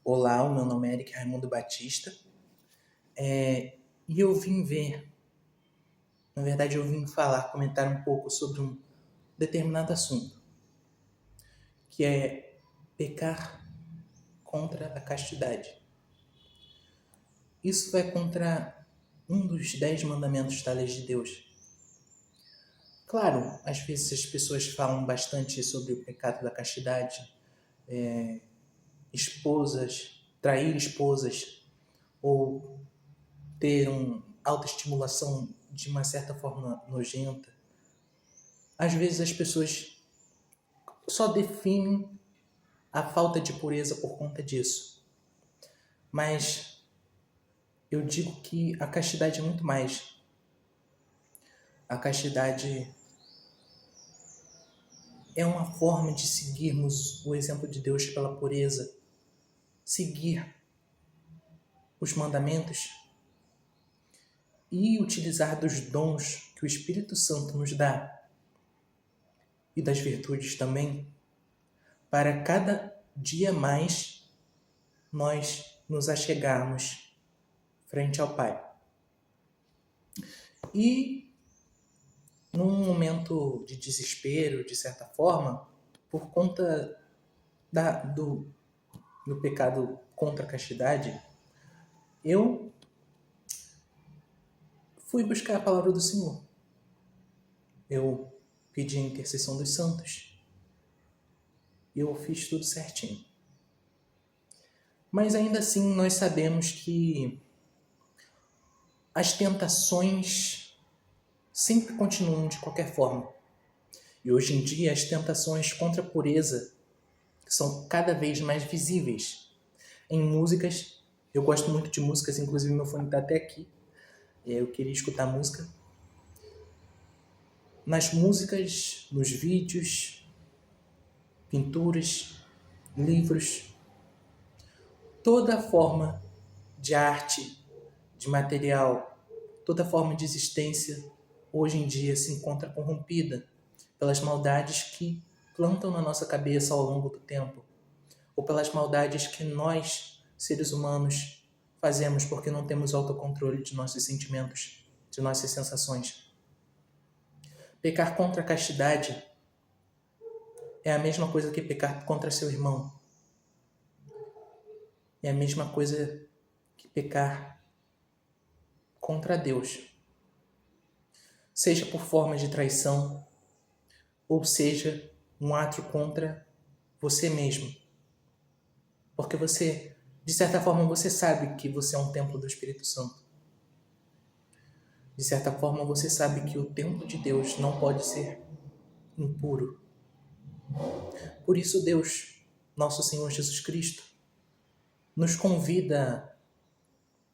Olá, o meu nome é Eric Raimundo Batista e eu vim eu vim comentar um pouco sobre um determinado assunto, que é pecar contra a castidade. Isso vai contra um dos 10 mandamentos da lei de Deus. Claro, às vezes as pessoas falam bastante sobre o pecado da castidade, trair esposas, ou ter uma autoestimulação de uma certa forma nojenta. Às vezes as pessoas só definem a falta de pureza por conta disso. Mas eu digo que a castidade é muito mais. A castidade é uma forma de seguirmos o exemplo de Deus pela pureza, seguir os mandamentos e utilizar dos dons que o Espírito Santo nos dá e das virtudes também, para cada dia mais nós nos achegarmos frente ao Pai. E num momento de desespero, de certa forma, por conta do pecado contra a castidade, eu fui buscar a palavra do Senhor. Eu pedi a intercessão dos santos. Eu fiz tudo certinho. Mas ainda assim nós sabemos que as tentações sempre continuam de qualquer forma. E hoje em dia as tentações contra a pureza são cada vez mais visíveis. Em músicas, eu gosto muito de músicas, inclusive meu fone está até aqui. Eu queria escutar música. Nas músicas, nos vídeos, pinturas, livros, toda forma de arte, de material, toda forma de existência, hoje em dia se encontra corrompida pelas maldades que plantam na nossa cabeça ao longo do tempo, ou pelas maldades que nós, seres humanos, fazemos porque não temos autocontrole de nossos sentimentos, de nossas sensações. Pecar contra a castidade é a mesma coisa que pecar contra seu irmão. É a mesma coisa que pecar contra Deus. Seja por forma de traição, ou seja, um ato contra você mesmo. Porque você, de certa forma, você sabe que você é um templo do Espírito Santo. De certa forma, você sabe que o templo de Deus não pode ser impuro. Por isso, Deus, nosso Senhor Jesus Cristo, nos convida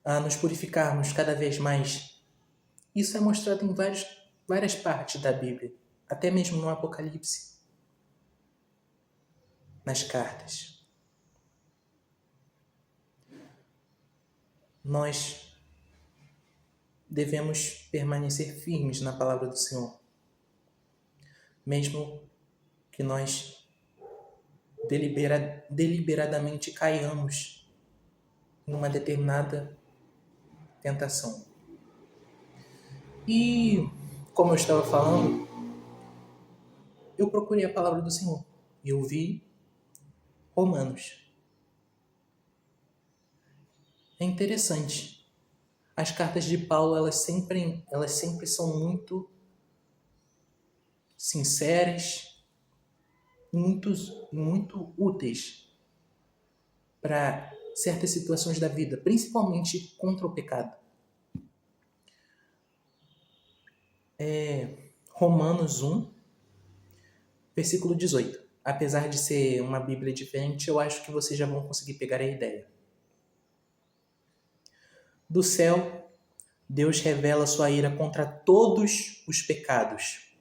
a nos purificarmos cada vez mais. Isso é mostrado em várias partes da Bíblia, até mesmo no Apocalipse, nas cartas. Nós devemos permanecer firmes na palavra do Senhor, mesmo que nós deliberadamente caiamos em uma determinada tentação. E, como eu estava falando, eu procurei a palavra do Senhor e eu vi Romanos. É interessante. As cartas de Paulo, elas sempre são muito sinceras e muito úteis para certas situações da vida, principalmente contra o pecado. Romanos 1, versículo 18. Apesar de ser uma Bíblia diferente, eu acho que vocês já vão conseguir pegar a ideia. Do céu, Deus revela sua ira contra todos os pecados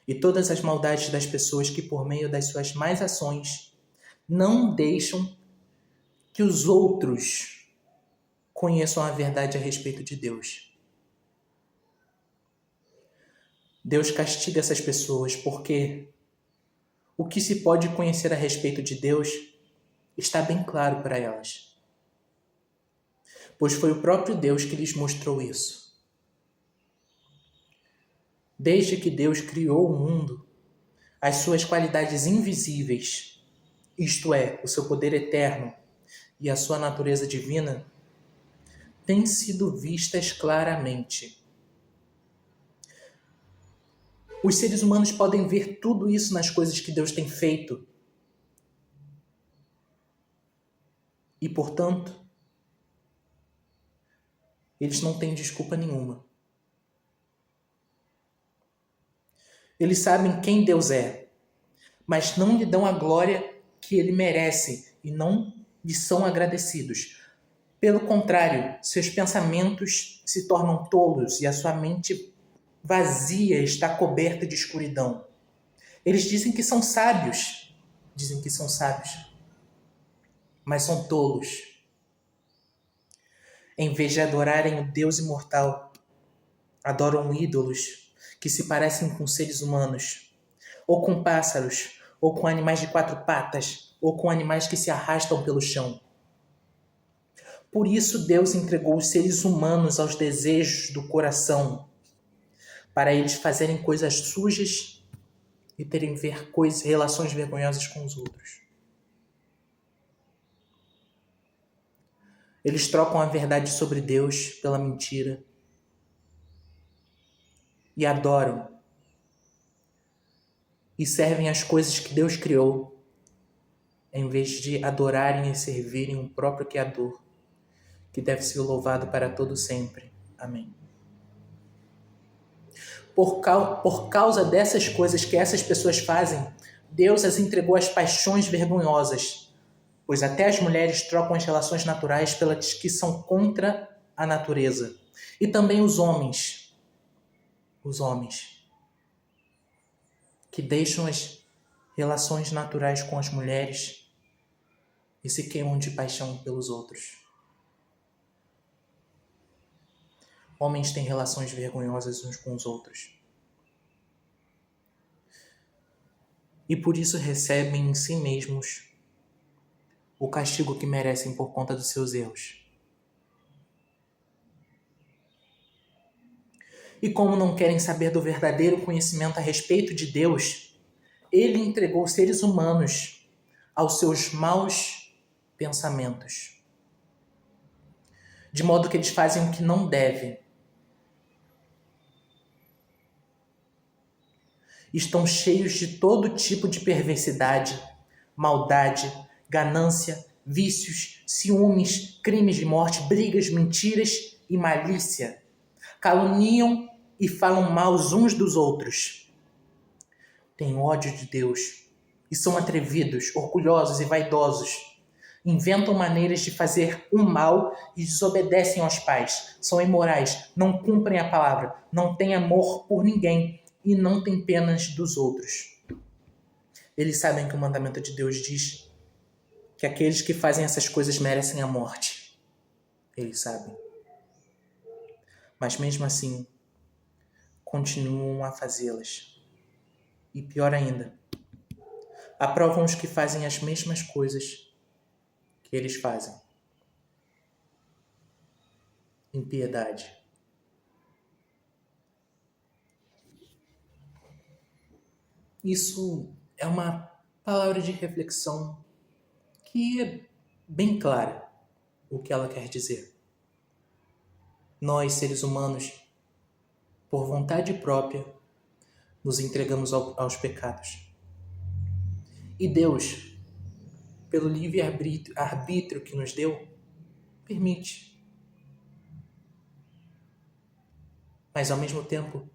e todas as maldades das pessoas que, por meio das suas más ações, não deixam que os outros conheçam a verdade a respeito de Deus. Deus castiga essas pessoas porque o que se pode conhecer a respeito de Deus está bem claro para elas, pois foi o próprio Deus que lhes mostrou isso. Desde que Deus criou o mundo, as suas qualidades invisíveis, isto é, o seu poder eterno e a sua natureza divina, têm sido vistas claramente. Os seres humanos podem ver tudo isso nas coisas que Deus tem feito. E, portanto, eles não têm desculpa nenhuma. Eles sabem quem Deus é, mas não lhe dão a glória que ele merece e não lhe são agradecidos. Pelo contrário, seus pensamentos se tornam tolos e a sua mente vazia está coberta de escuridão. Eles dizem que são sábios, mas são tolos. Em vez de adorarem o Deus imortal, adoram ídolos que se parecem com seres humanos, ou com pássaros, ou com animais de 4 patas, ou com animais que se arrastam pelo chão. Por isso Deus entregou os seres humanos aos desejos do coração, para eles fazerem coisas sujas e terem relações vergonhosas com os outros. Eles trocam a verdade sobre Deus pela mentira e adoram e servem as coisas que Deus criou, em vez de adorarem e servirem o próprio Criador, que deve ser louvado para todo sempre. Amém. Por causa dessas coisas que essas pessoas fazem, Deus as entregou às paixões vergonhosas, pois até as mulheres trocam as relações naturais pelas que são contra a natureza. E também os homens, que deixam as relações naturais com as mulheres e se queimam de paixão pelos outros. Homens têm relações vergonhosas uns com os outros. E por isso recebem em si mesmos o castigo que merecem por conta dos seus erros. E como não querem saber do verdadeiro conhecimento a respeito de Deus, ele entregou os seres humanos aos seus maus pensamentos, de modo que eles fazem o que não devem. Estão cheios de todo tipo de perversidade, maldade, ganância, vícios, ciúmes, crimes de morte, brigas, mentiras e malícia. Caluniam e falam mal uns dos outros. Têm ódio de Deus e são atrevidos, orgulhosos e vaidosos. Inventam maneiras de fazer o mal e desobedecem aos pais. São imorais, não cumprem a palavra, não têm amor por ninguém e não têm penas dos outros. Eles sabem que o mandamento de Deus diz que aqueles que fazem essas coisas merecem a morte. Eles sabem. Mas mesmo assim, continuam a fazê-las. E pior ainda, aprovam os que fazem as mesmas coisas que eles fazem. Impiedade. Isso é uma palavra de reflexão que é bem clara o que ela quer dizer. Nós, seres humanos, por vontade própria, nos entregamos aos pecados. E Deus, pelo livre arbítrio que nos deu, permite. Mas, ao mesmo tempo,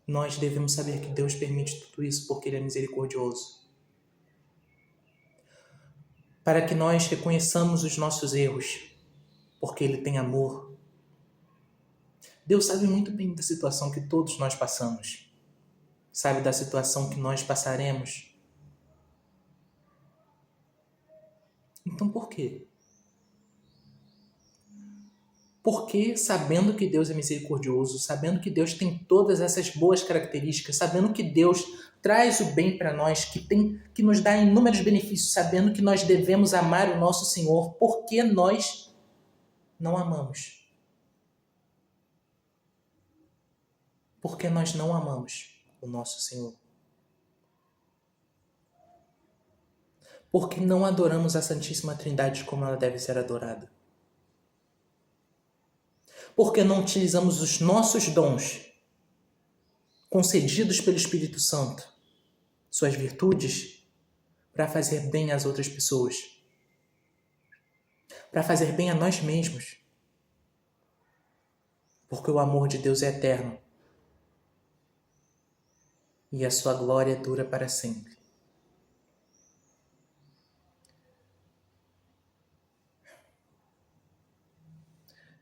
nós devemos saber que Deus permite tudo isso porque Ele é misericordioso. Para que nós reconheçamos os nossos erros, porque Ele tem amor. Deus sabe muito bem da situação que todos nós passamos. Sabe da situação que nós passaremos. Então por quê? Porque sabendo que Deus é misericordioso, sabendo que Deus tem todas essas boas características, sabendo que Deus traz o bem para nós, que nos dá inúmeros benefícios, sabendo que nós devemos amar o nosso Senhor, por que nós não amamos? Por que nós não amamos o nosso Senhor? Por que não adoramos a Santíssima Trindade como ela deve ser adorada? Por que não utilizamos os nossos dons concedidos pelo Espírito Santo, suas virtudes, para fazer bem às outras pessoas, para fazer bem a nós mesmos? Porque o amor de Deus é eterno e a sua glória dura para sempre.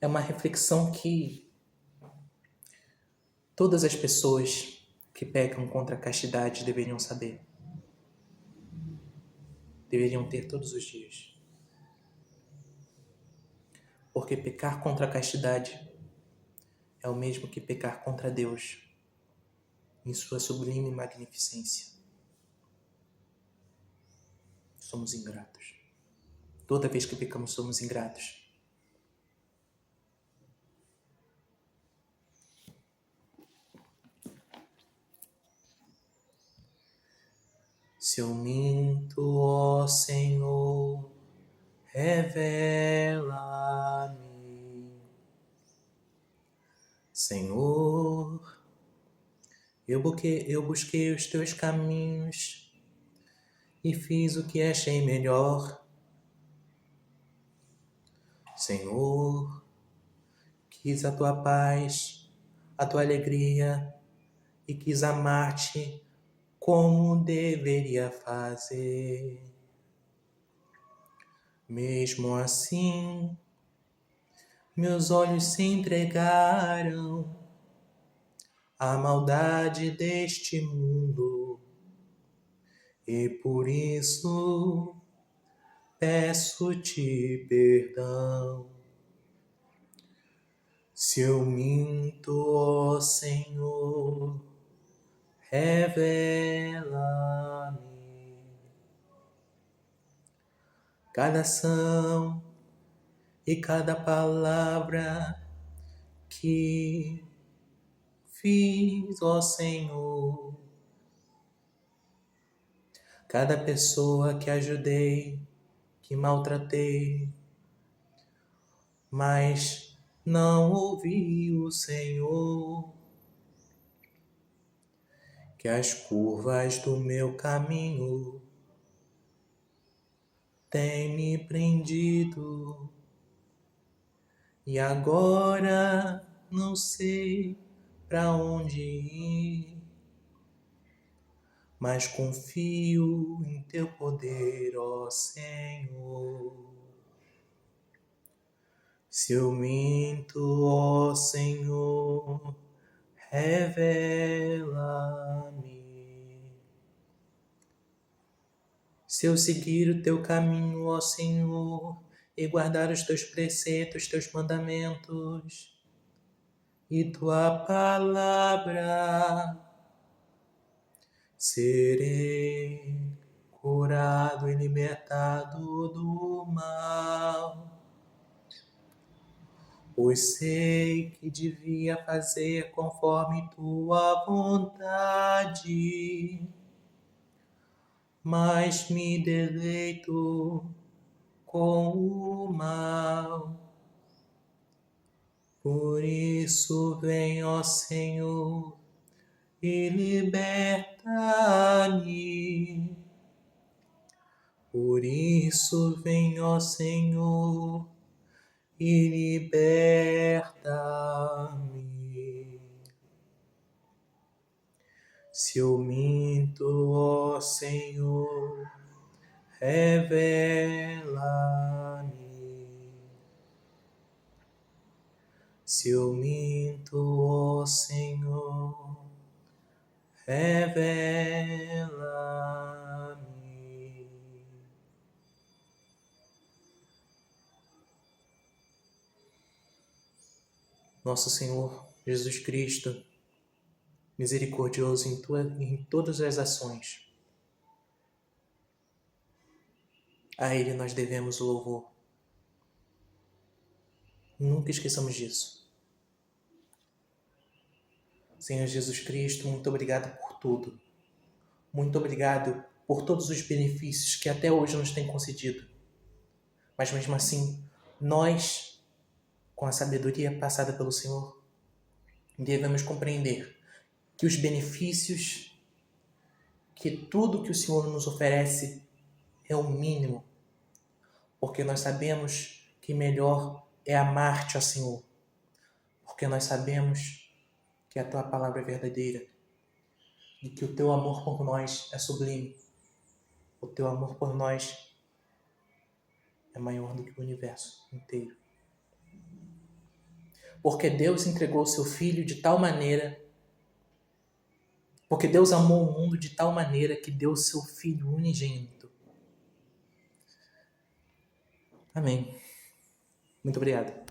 É uma reflexão que todas as pessoas que pecam contra a castidade deveriam saber. Deveriam ter todos os dias. Porque pecar contra a castidade é o mesmo que pecar contra Deus em sua sublime magnificência. Somos ingratos. Toda vez que pecamos, somos ingratos. Se eu minto, ó Senhor, revela-me. Senhor, eu busquei os teus caminhos e fiz o que achei melhor. Senhor, quis a tua paz, a tua alegria e quis amar-te como deveria fazer. Mesmo assim, meus olhos se entregaram à maldade deste mundo e por isso peço-te perdão. Se eu minto, ó Senhor, revela-me. Cada ação e cada palavra que fiz, ó Senhor, cada pessoa que ajudei, que maltratei, mas não ouvi o Senhor, que as curvas do meu caminho têm me prendido e agora não sei para onde ir, mas confio em teu poder, ó Senhor. Se eu minto, ó Senhor, revela-me. Se eu seguir o teu caminho, ó Senhor, e guardar os teus preceitos, teus mandamentos e tua palavra, serei curado e libertado do mal. Pois sei que devia fazer conforme tua vontade, mas me deleito com o mal. Por isso vem, ó Senhor, e liberta-me. Por isso vem, ó Senhor, e liberta-me. Se eu minto, ó Senhor, revela-me. Se eu minto, ó Senhor, revela-me. Nosso Senhor Jesus Cristo misericordioso em todas as ações. A Ele nós devemos o louvor. Nunca esqueçamos disso. Senhor Jesus Cristo, muito obrigado por tudo. Muito obrigado por todos os benefícios que até hoje nos tem concedido. Mas mesmo assim, nós, com a sabedoria passada pelo Senhor, devemos compreender que os benefícios, que tudo que o Senhor nos oferece é o mínimo, porque nós sabemos que melhor é amar-te, ó Senhor, porque nós sabemos que a Tua palavra é verdadeira e que o Teu amor por nós é sublime. O Teu amor por nós é maior do que o universo inteiro. Porque Deus entregou o Seu Filho de tal maneira, porque Deus amou o mundo de tal maneira que deu o Seu Filho unigênito. Amém. Muito obrigado.